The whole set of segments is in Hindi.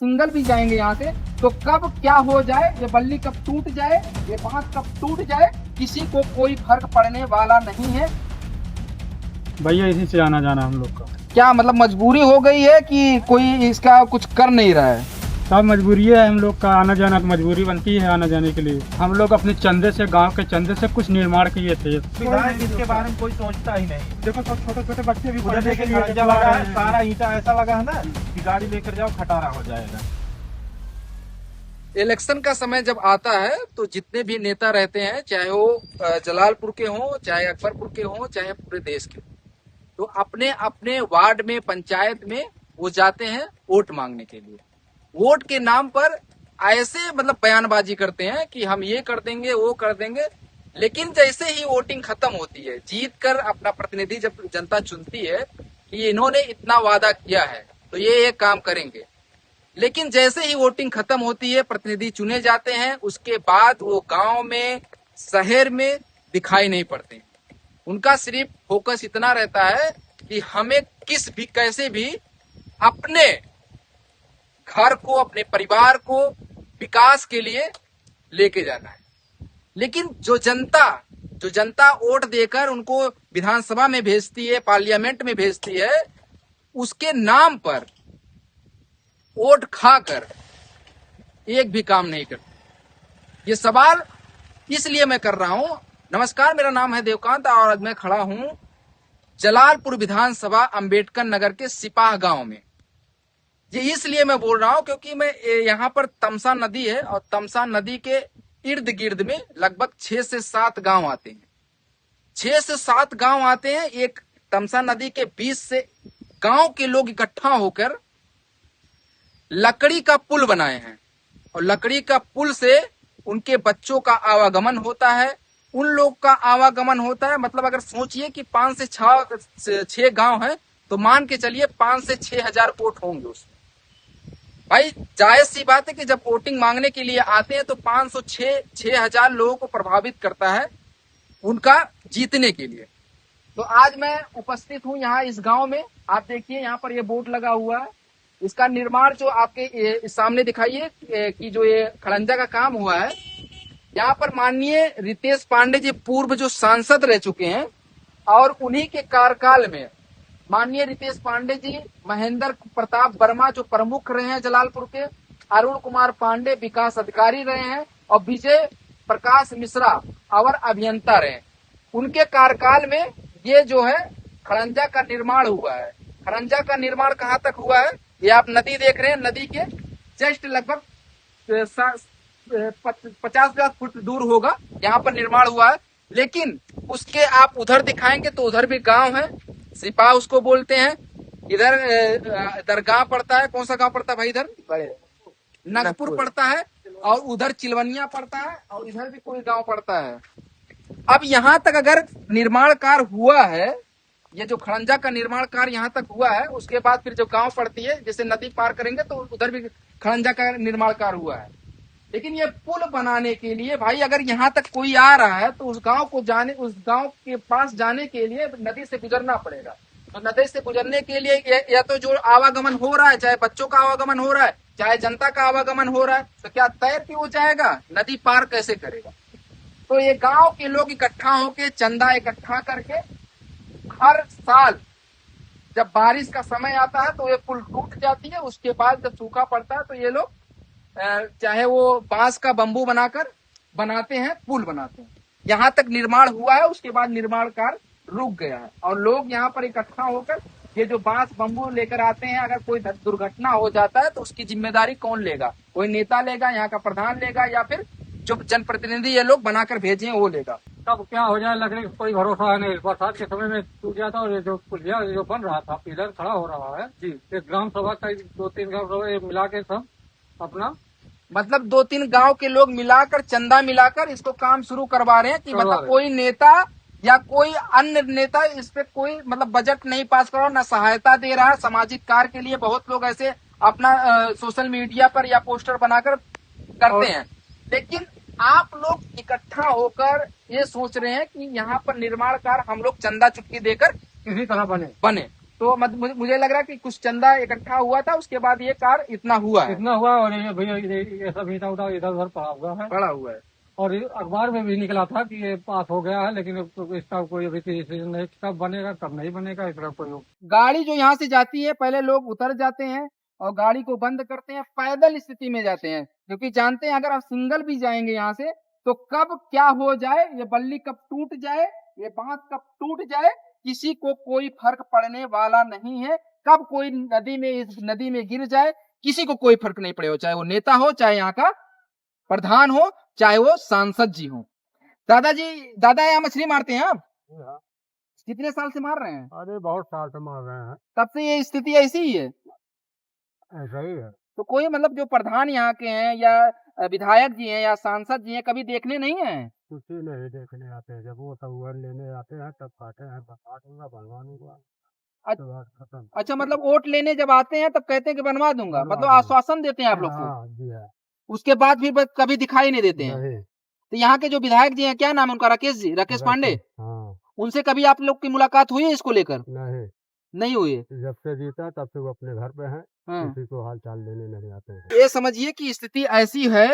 सिंगल भी जाएंगे यहाँ से तो कब क्या हो जाए, ये बल्ली कब टूट जाए, ये बांस कब टूट जाए, किसी को कोई फर्क पड़ने वाला नहीं है। भैया इसी से आना जाना हम लोग का। क्या मतलब मजबूरी हो गई है कि कोई इसका कुछ कर नहीं रहा है? सब मजबूरी है हम लोग का, आना जाना तो मजबूरी बनती है आना जाने के लिए। हम लोग अपने चंदे से, गांव के चंदे से कुछ निर्माण किए थे। विधायक इसके बारे में कोई सोचता ही नहीं। देखो सब छोटे छोटे बच्चे भी उधर देखिए खर्चा लगा है, सारा ईंटा ऐसा लगा है ना कि गाड़ी लेकर जाओ खटारा हो जाएगा। इलेक्शन का समय जब आता है तो जितने भी नेता रहते हैं, चाहे वो जलालपुर के हों, चाहे अकबरपुर के हों, चाहे पूरे देश के, तो अपने अपने वार्ड में, पंचायत में वो जाते हैं वोट मांगने के लिए। वोट के नाम पर ऐसे मतलब बयानबाजी करते हैं कि हम ये कर देंगे, वो कर देंगे, लेकिन जैसे ही वोटिंग खत्म होती है, जीत कर अपना प्रतिनिधि जब जनता चुनती है कि इन्होंने इतना वादा किया है तो ये काम करेंगे, लेकिन जैसे ही वोटिंग खत्म होती है, प्रतिनिधि चुने जाते हैं, उसके बाद वो गांव में, शहर में दिखाई नहीं पड़ते। उनका सिर्फ फोकस इतना रहता है कि हमें किस भी कैसे भी अपने घर को, अपने परिवार को विकास के लिए लेके जाना है। लेकिन जो जनता वोट देकर उनको विधानसभा में भेजती है, पार्लियामेंट में भेजती है, उसके नाम पर वोट खाकर एक भी काम नहीं करती। ये सवाल इसलिए मैं कर रहा हूं। नमस्कार, मेरा नाम है देवकांत और आज मैं खड़ा हूं जलालपुर विधानसभा अंबेडकर नगर के सिपाह गांव में। ये इसलिए मैं बोल रहा हूं क्योंकि मैं यहाँ पर तमसा नदी है और तमसा नदी के इर्द गिर्द में लगभग 6 से 7 गांव आते हैं। 6 से 7 गांव आते हैं। एक तमसा नदी के बीच से गांव के लोग इकट्ठा होकर लकड़ी का पुल बनाए हैं और लकड़ी का पुल से उनके बच्चों का आवागमन होता है, उन लोग का आवागमन होता है। मतलब अगर सोचिए कि 5 से 6 गांव है तो मान के चलिए 5 से 6 हजार वोट होंगे उसमें। भाई जायज सी बात है कि जब वोटिंग मांगने के लिए आते हैं तो 6 हजार लोगों को प्रभावित करता है उनका जीतने के लिए। तो आज मैं उपस्थित हूं यहाँ इस गांव में। आप देखिए यहाँ पर ये बोर्ड लगा हुआ है, इसका निर्माण जो आपके सामने दिखाइए कि जो ये खड़ंजा का काम हुआ है, यहाँ पर माननीय रितेश पांडे जी पूर्व जो सांसद रह चुके हैं और उन्हीं के कार्यकाल में माननीय रितेश पांडे जी, महेंद्र प्रताप वर्मा जो प्रमुख रहे हैं जलालपुर के, अरुण कुमार पांडे विकास अधिकारी रहे हैं और विजय प्रकाश मिश्रा अवर अभियंता रहे। उनके कार्यकाल में ये जो है खड़ंजा का निर्माण हुआ है। खड़ंजा का निर्माण कहाँ तक हुआ है, ये आप नदी देख रहे हैं, नदी के जस्ट लगभग 50 फुट दूर होगा, यहाँ पर निर्माण हुआ है। लेकिन उसके आप उधर दिखाएंगे तो उधर भी गांव है, सिपाह उसको बोलते हैं। इधर गांव पड़ता है, कौन सा गांव पड़ता है भाई? इधर नगपुर पड़ता है और उधर चिलवनिया पड़ता है और इधर भी कोई गांव पड़ता है। अब यहाँ तक अगर निर्माण कार्य हुआ है, ये जो खड़ंजा का निर्माण कार्य यहाँ तक हुआ है, उसके बाद फिर जो गांव पड़ती है, जैसे नदी पार करेंगे तो उधर भी खड़ंजा का निर्माण कार्य हुआ है। लेकिन ये पुल बनाने के लिए भाई अगर यहाँ तक कोई आ रहा है तो उस गांव के पास जाने के लिए नदी से गुजरना पड़ेगा। तो नदी से गुजरने के लिए या तो जो आवागमन हो रहा है, चाहे बच्चों का आवागमन हो रहा है, चाहे जनता का आवागमन हो रहा है, तो क्या तैर के वो जाएगा? नदी पार कैसे करेगा? तो ये गांव के लोग इकट्ठा होके, चंदा इकट्ठा करके, हर साल जब बारिश का समय आता है तो ये पुल टूट जाती है। उसके बाद जब सूखा पड़ता है तो ये लोग चाहे वो बांस का बंबू बनाते हैं, पुल बनाते हैं। यहाँ तक निर्माण हुआ है, उसके बाद निर्माण कार्य रुक गया है और लोग यहाँ पर इकट्ठा होकर ये जो बांस बंबू लेकर आते हैं, अगर कोई दुर्घटना हो जाता है तो उसकी जिम्मेदारी कौन लेगा? कोई नेता लेगा, यहाँ का प्रधान लेगा, या फिर जो जनप्रतिनिधि ये लोग बनाकर भेजे वो लेगा? कब क्या हो जाए लकड़ी का कोई भरोसा है नहीं। बरसात के समय में टूट जाता और ये जो पुलिया जो बन रहा था, पिलर खड़ा हो रहा है जी, एक ग्राम सभा का 2-3 ग्राम सभा मिला के सब अपना, मतलब 2-3 गांव के लोग मिलाकर, चंदा मिलाकर इसको काम शुरू करवा रहे हैं कि मतलब कोई नेता या कोई अन्य नेता इस पे कोई मतलब बजट नहीं पास कर रहा, ना सहायता दे रहा है। सामाजिक कार्य के लिए बहुत लोग ऐसे अपना सोशल मीडिया पर या पोस्टर बनाकर करते हैं, लेकिन आप लोग इकट्ठा होकर ये सोच रहे हैं कि यहाँ पर निर्माण कार्य हम लोग चंदा चुटकी देकर किसी तरह बने। तो मुझे लग रहा है कि कुछ चंदा इकट्ठा हुआ था, उसके बाद ये कार इतना हुआ है, इतना हुआ। और ये भैया ये सब ईटा उटा इधर उधर पड़ा हुआ है। पड़ा हुआ है। और ये अखबार में भी निकला था कि ये पास हो गया है, लेकिन इसका कोई अभी डिसीजन नहीं, कब बनेगा कब नहीं बनेगा, इसका कोई। गाड़ी जो यहाँ से जाती है, पहले लोग उतर जाते हैं और गाड़ी को बंद करते हैं, पैदल स्थिति में जाते हैं, क्योंकि जानते हैं अगर आप सिंगल भी जाएंगे यहाँ से तो कब क्या हो जाए, ये बल्ली कब टूट जाए, ये बांस कब टूट जाए, किसी को कोई फर्क पड़ने वाला नहीं है। कब कोई इस नदी में गिर जाए, किसी को कोई फर्क नहीं पड़ेगा, चाहे वो नेता हो, चाहे यहाँ का प्रधान हो, चाहे वो सांसद जी हो। दादा यहाँ मछली मारते हैं आप? कितने साल से मार रहे हैं? अरे बहुत साल से मार रहे हैं। तब से ये स्थिति ऐसी ही है? ऐसा ही है। तो कोई मतलब जो प्रधान यहाँ के हैं या विधायक जी हैं या सांसद जी हैं, कभी देखने नहीं है? कुछ नहीं देखने आते हैं, जब वो सब लेने आते हैं तब कहते हैं बनवा दूंगा बनवा दूंगा। खत्म। अच्छा, मतलब वोट लेने जब आते हैं तब कहते हैं कि बनवा दूंगा, मतलब आश्वासन देते हैं आप लोग को? जी है। उसके बाद फिर कभी दिखाई नहीं देते हैं। तो यहाँ के जो विधायक जी हैं, क्या नाम है उनका? राकेश पांडे। उनसे कभी आप लोग की मुलाकात हुई है इसको लेकर? नहीं हुई। जब से जीता तब से वो अपने घर पे हैं, किसी को हाल चाल लेने नहीं आते हैं। ये समझिए कि स्थिति ऐसी है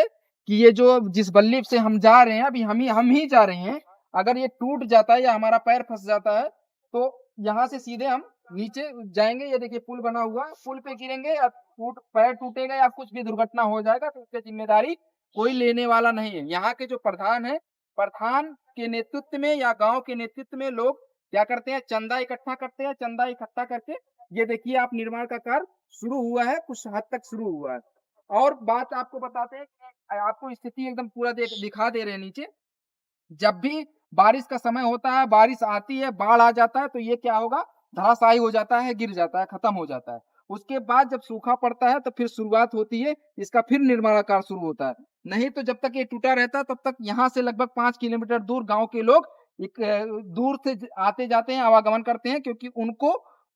कि ये जो जिस बल्ली से हम जा रहे हैं, अभी हम ही जा रहे हैं, अगर ये टूट जाता है या हमारा पैर फंस जाता है तो यहाँ से सीधे हम नीचे जाएंगे। ये देखिए पुल बना हुआ है, पुल पे गिरेंगे या पैर टूटेगा या कुछ भी दुर्घटना हो जाएगा तो उसकी जिम्मेदारी कोई लेने वाला नहीं है। यहाँ के जो प्रधान है, प्रधान के नेतृत्व में या गांव के नेतृत्व में लोग क्या करते हैं, चंदा इकट्ठा करते हैं। चंदा इकट्ठा करके ये देखिए आप निर्माण का कार्य शुरू हुआ है, कुछ हद तक शुरू हुआ है। और बात आपको बताते हैं कि आपको स्थिति एकदम पूरा दिखा दे रहे हैं नीचे। जब भी बारिश का समय होता है, बारिश आती है, बाढ़ आ जाता है तो ये क्या होगा, धराशायी हो जाता है, गिर जाता है, खत्म हो जाता है। उसके बाद जब सूखा पड़ता है तो फिर शुरुआत होती है इसका, फिर निर्माण कार्य शुरू होता है। नहीं तो जब तक ये टूटा रहता है तब तक यहाँ से लगभग 5 किलोमीटर दूर गांव के लोग दूर से आते जाते हैं, आवागमन करते हैं, क्योंकि उनको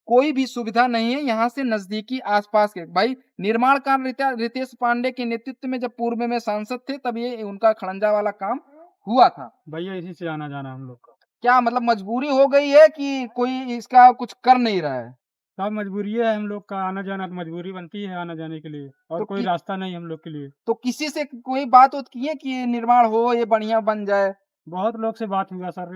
कोई भी सुविधा नहीं है यहाँ से नजदीकी आसपास के। भाई निर्माण कार्य रितेश पांडे के नेतृत्व में जब पूर्व में सांसद थे तब ये उनका खड़ंजा वाला काम हुआ था। भैया इसी से आना जाना हम लोग का। क्या मतलब मजबूरी हो गई है कि कोई इसका कुछ कर नहीं रहा है? सब मजबूरी है हम लोग का, आना जाना तो मजबूरी बनती है आना जाने के लिए, और तो कोई रास्ता नहीं हम लोग के लिए। तो किसी से कोई बात की है कि निर्माण हो, ये बढ़िया बन जाए? बहुत लोग से बात हुआ सर,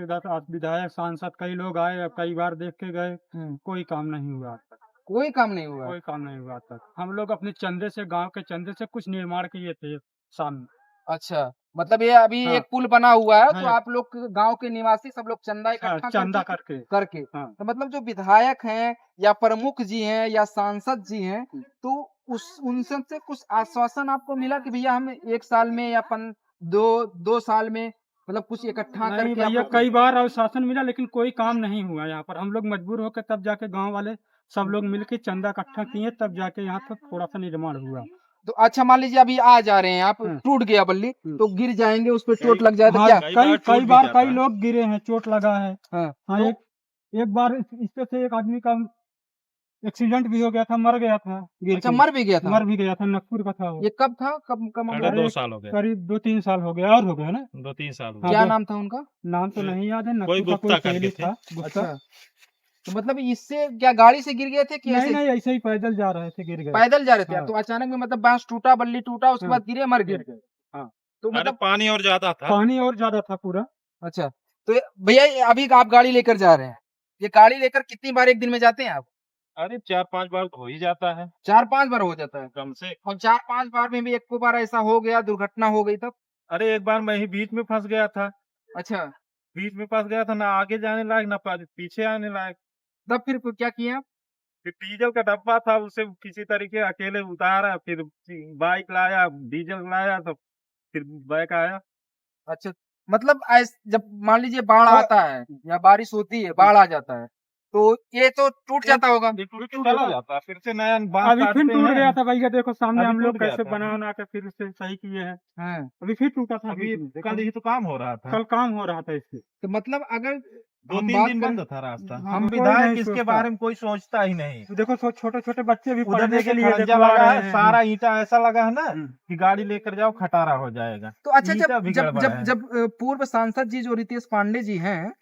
विधायक सांसद कई लोग आए, कई बार देख के गए, कोई काम नहीं हुआ आज तक। कोई काम नहीं हुआ? कोई काम नहीं हुआ आज तक। हम लोग अपने चंदे से, गांव के चंदे से कुछ निर्माण किए थे सामने। अच्छा, मतलब ये अभी एक पुल बना हुआ है तो आप लोग गांव के निवासी सब लोग चंदा इकट्ठा करके तो मतलब जो विधायक हैं या प्रमुख जी हैं या सांसद जी हैं तो उनसे से कुछ आश्वासन आपको मिला कि भैया हम 1 साल में या 2 साल में मतलब कुछ इकट्ठा करके? भैया कई बार आश्वासन मिला लेकिन कोई काम नहीं हुआ यहाँ पर। हम लोग मजबूर होकर तब जाके गाँव वाले सब लोग मिलके चंदा इकट्ठा किए, तब जाके यहाँ पर थोड़ा सा निर्माण हुआ। तो अच्छा मान लीजिए अभी आ जा रहे हैं आप, टूट गया बल्ली तो गिर जाएंगे, उस पर चोट लग जाए तो क्या? कई बार कई लोग गिरे हैं, चोट लगा है। हाँ, एक बार इससे से एक आदमी का एक्सीडेंट भी हो गया था, मर गया था। अच्छा, मर भी गया था? नागपुर का था वो। ये कब था? कब 2 साल हो गए, करीब 2-3 साल हो गया, और हो गया ना 2-3 साल। क्या नाम था उनका? नाम तो नहीं याद है। कोई गुप्ता करके था। अच्छा, तो मतलब इससे क्या गाड़ी से गिर गए थे कि नहीं ऐसे ही पैदल जा रहे थे, गिर गए। पैदल जा रहे थे? तो अचानक में मतलब बांस टूटा, बल्ली टूटा, उसके बाद गिरे, मर गए। हाँ, तो मतलब पानी और ज्यादा था पूरा। अच्छा, तो भैया अभी आप गाड़ी लेकर जा रहे हैं, ये गाड़ी लेकर कितनी बार एक दिन में जाते हैं आप? अरे 4-5 बार हो ही जाता है। 4-5 बार हो जाता है कम से? और 4-5 बार में भी एक बार ऐसा हो गया, दुर्घटना हो गई तब? अरे एक बार मैं ही बीच में फंस गया था। अच्छा, बीच में फंस गया था, ना आगे जाने लायक ना पीछे आने लायक। तब फिर क्या किया आप? फिर डीजल का डब्बा था, उसे किसी तरीके अकेले उतारा, फिर बाइक लाया, डीजल लाया, तो फिर बाइक आया। अच्छा, मतलब जब मान लीजिए बाढ़ आता है या बारिश होती है, बाढ़ आ जाता है तो ये तो टूट जाता होगा? चला जाता है, फिर से नया अभी फिर टूट गया था भैया, देखो सामने हम लोग कैसे बना के फिर से सही किए हैं। अभी फिर टूटा था। अभी कल ही तो काम हो रहा था। कल काम हो रहा था इससे। तो मतलब अगर 2-3 दिन बंद था रास्ता। हम विधायक इसके बारे में कोई सोचता ही नहीं। देखो छोटे छोटे बच्चे भी पढ़ने के लिए लगा है, सारा ईंटा ऐसा लगा है ना कि गाड़ी लेकर जाओ खटारा हो जाएगा। तो अच्छा, जब पूर्व सांसद जी जो रितेश पांडे जी हैं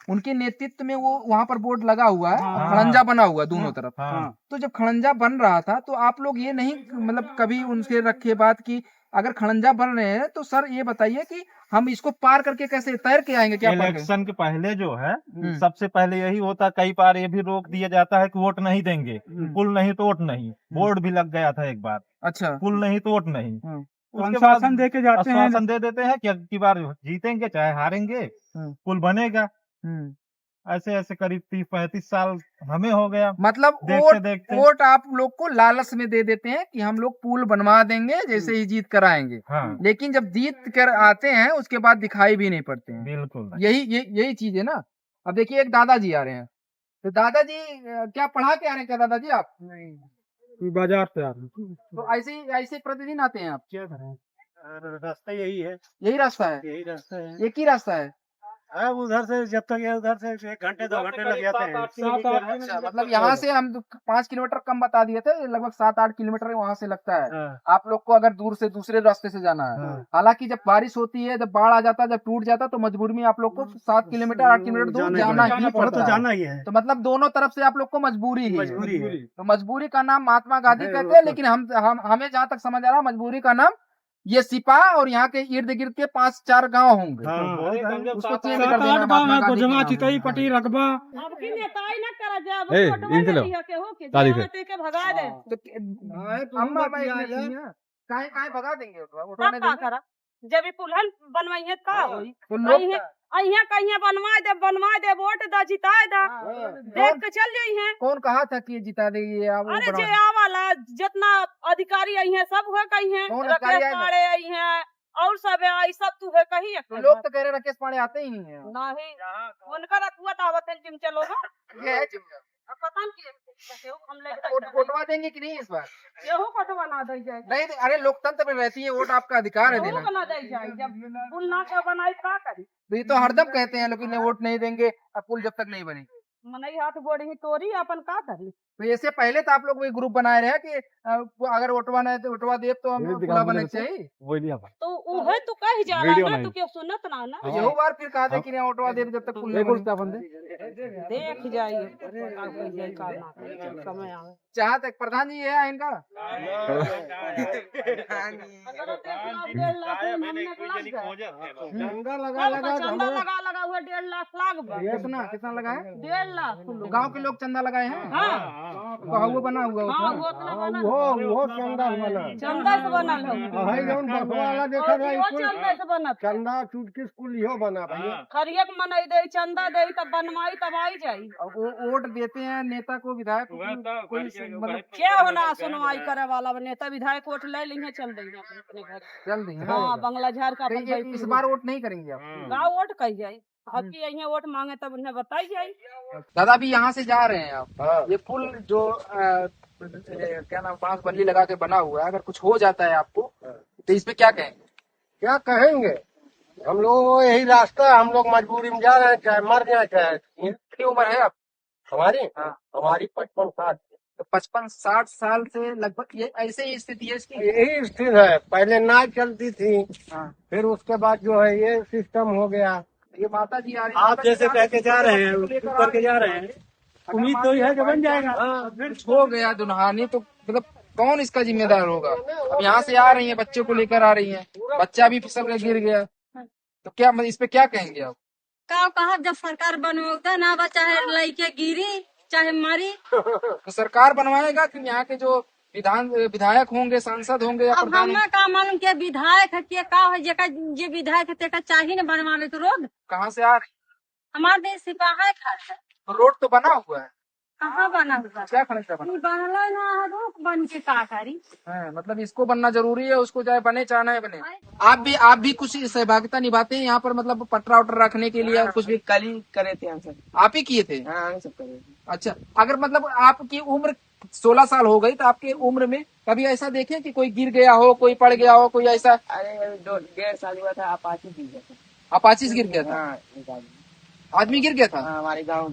उनके नेतृत्व में वो वहाँ पर बोर्ड लगा हुआ है, हाँ। खड़ंजा बना हुआ है दोनों तरफ। हाँ। तो जब खड़ंजा बन रहा था तो आप लोग ये नहीं मतलब कभी उनसे रखे बात की अगर खड़ंजा बन रहे हैं तो सर ये बताइए कि हम इसको पार करके कैसे तैर के आएंगे, क्या पार करें? इलेक्शन के पहले जो है हम्म। सबसे पहले यही होता, कई बार ये भी रोक दिया जाता है कि वोट नहीं देंगे, पुल नहीं तो वोट नहीं, बोर्ड भी लग गया था एक बार, अच्छा। पुल नहीं तो वोट नहीं। हम्म। उसके बाद आश्वासन दे के जाते हैं। आश्वासन दे देते हैं कि अब की बार जीतेंगे चाहे हारेंगे, पुल बनेगा। ऐसे ऐसे करीब 30-35 साल हमें हो गया मतलब देखते देखते। वोट आप लोग को लालच में दे देते हैं कि हम लोग पुल बनवा देंगे जैसे ही जीत कर आएंगे, हाँ। लेकिन जब जीत कर आते हैं उसके बाद दिखाई भी नहीं पड़ते हैं। बिल्कुल यही चीज है ना। अब देखिए एक दादाजी आ रहे हैं, तो दादाजी क्या पढ़ा के आ रहे हैं क्या दादाजी आप? नहीं, बाजार से आ रहे हैं। तो ऐसे प्रतिदिन आते हैं आप? क्या करें, रास्ता यही है, यही रास्ता है, यही रास्ता है। एक ही रास्ता है। उधर से जब तक ये उधर से 1 घंटे 2 घंटे लग जाते हैं। अच्छा, मतलब यहाँ से हम 5 किलोमीटर कम बता दिए थे, लगभग 7-8 किलोमीटर वहाँ से लगता है आप लोग को अगर दूर से दूसरे रास्ते से जाना है। हालांकि जब बारिश होती है, जब बाढ़ आ जाता है, जब टूट जाता है तो मजबूरी में आप लोग को 7 किलोमीटर 8 किलोमीटर दूर जाना ही पड़ता है। जाना ही है। तो मतलब दोनों तरफ से आप लोग को मजबूरी ही है। तो मजबूरी का नाम महात्मा गांधी है, कहते हैं, लेकिन हमें जहाँ तक समझ आ रहा है मजबूरी का नाम ये सिपा और यहाँ के इर्द गिर्द के 5-4 गांव होंगे। उसको चेंज कर देना महात्मा गांधी के नाम। चितई पटी रकबा आपकी नेताई ना करा जब ए, फोटो इनके लो। ले के हो के ताली जहाँ के भगा दे तो अम्मा भाई काहे भगा देंगे तब का करा जब ये पुलहन बनवाई है का होई तो लोग अहिया कहिया बनवा दे वोट दा जिताए दा देख के चल जाई है। कौन कहा था कि जिता देगी आप? अरे जे आवाला जितना अधिकारी आई है सब हुए कही है, कौन राकेश अधिकारी आए हैं? पाड़े आई है और सब आई सब तू है कही है। तो लोग तो कह रहे राकेश पांडे आते ही नहीं है। नहीं उनका रखुआ आवत है जिम चलो ना ये है जिम्मेदार। अब पता नहीं कैसे हम ले वोटवा देंगे कि नहीं इस बार? ये हो कटवा ना दे जाए नहीं, अरे लोकतंत्र में रहती है वोट, आपका अधिकार है देना। बना दे जाए जब पुल ना का बनाई का करी तो ये तो हरदम कहते हैं लेकिन वोट नहीं देंगे अब पुल जब तक नहीं बनेगी। मनई हाथ गोड़ी तोरी अपन का करी। तो इससे पहले तो आप लोग वही ग्रुप बनाए रहे कि अगर वोटवा नहीं तो वोटवा दे तो हम पुला बने चाहिए। तो उहे तू कह जाला ना तू के सुनत ना ना यही बार फिर कहा था कि नहीं वोटवा दे जब तक पुल नहीं बने। देख जाइए समय आवे चाह तक प्रधान जी है इनका चंदा लगा हुआ 1.5 लाख लाग कितना लगा है? 1.5 लाख गांव के लोग चंदा लगाए हैं। हाँ वो बना हुआ हाँ है। वो उतना बना वो चंदा बना चंदा से बनल हो है जौन बसवा वाला देखा वो चंदा से बनत चंदा चुटकी स्कूल इहो बना भैया। खरियक मनई दे चंदा दे तब बनवाई तब आई जाई। अब वो वोट देते हैं नेता को, विधायक को, कोई मतलब क्या होना सुनवाई करे वाला नेता विधायक वोट ले लेंगे चल देंगे अपने घर चल देंगे। हाँ बंगला झाड़ का अपन तो इस बार वोट नहीं करेंगे आप? गाँव वोट कही जाये अब की यहाँ वोट मांगे तब उन्हें बताई जाये। दादा भी यहाँ से जा रहे हैं आप, ये पुल जो क्या नाम बांस बल्ली लगा के बना हुआ है, अगर कुछ हो जाता है आपको तो इस पे क्या कहेंगे? क्या कहेंगे, हम लोग यही रास्ता, हम लोग मजबूरी में जा रहे हैं, चाहे मर जाए चाहे। कितनी उम्र है आप? हमारी हाँ। हमारी 55-60। तो 55-60 साल से लगभग ये ऐसे ही स्थिति है इसकी। यही स्थिति है, पहले नाव चलती थी, हाँ। फिर उसके बाद जो है ये सिस्टम हो गया। ये माता जी आ रही आप जैसे कह के जा रहे हैं ऊपर के जा रहे हैं, उम्मीद तो यह है कि बन जाएगा। कुछ हो गया दुल्हानी तो मतलब कौन इसका जिम्मेदार होगा? अब यहाँ से आ रही है, बच्चे को लेकर आ रही है, बच्चा भी फिसल के गिर गया, तो क्या इस पे क्या कहेंगे आप? का कहा जब सरकार बनवाता ना बा चाहे लड़के गिरी चाहे मरी तो सरकार बनवाएगा कि यहाँ के जो विधायक होंगे, सांसद होंगे या अब प्रधान? हमें का मालूम के विधायक है के का है जेका जे विधायक है तेका चाहिए न बनवावे तो रोड कहाँ से आ रही? हमारे देश सिपाही खाते तो रोड तो बना हुआ है, कहाँ बना हुआ क्या खर्चा बना? बनला ना रोक बन के का करी है मतलब इसको बनना जरूरी है, उसको चाहे बने चाहे नहीं बने। आप भी कुछ सहभागिता निभाते हैं यहाँ पर, मतलब पटरा उटरा रखने के लिए? कुछ भी कल ही करे थे हम सब। आप ही किए थे? हाँ सब करे थे। अच्छा, अगर मतलब आपकी उम्र 16 साल हो गई तो आपके उम्र में कभी ऐसा देखे कि कोई गिर गया हो, कोई पड़ गया हो, कोई ऐसा? अरे 1.5 साल हुआ था, अपाची गिर गया था। अपाची गिर गया था? हाँ एक आदमी। आदमी गिर गया था? हाँ हमारे गाँव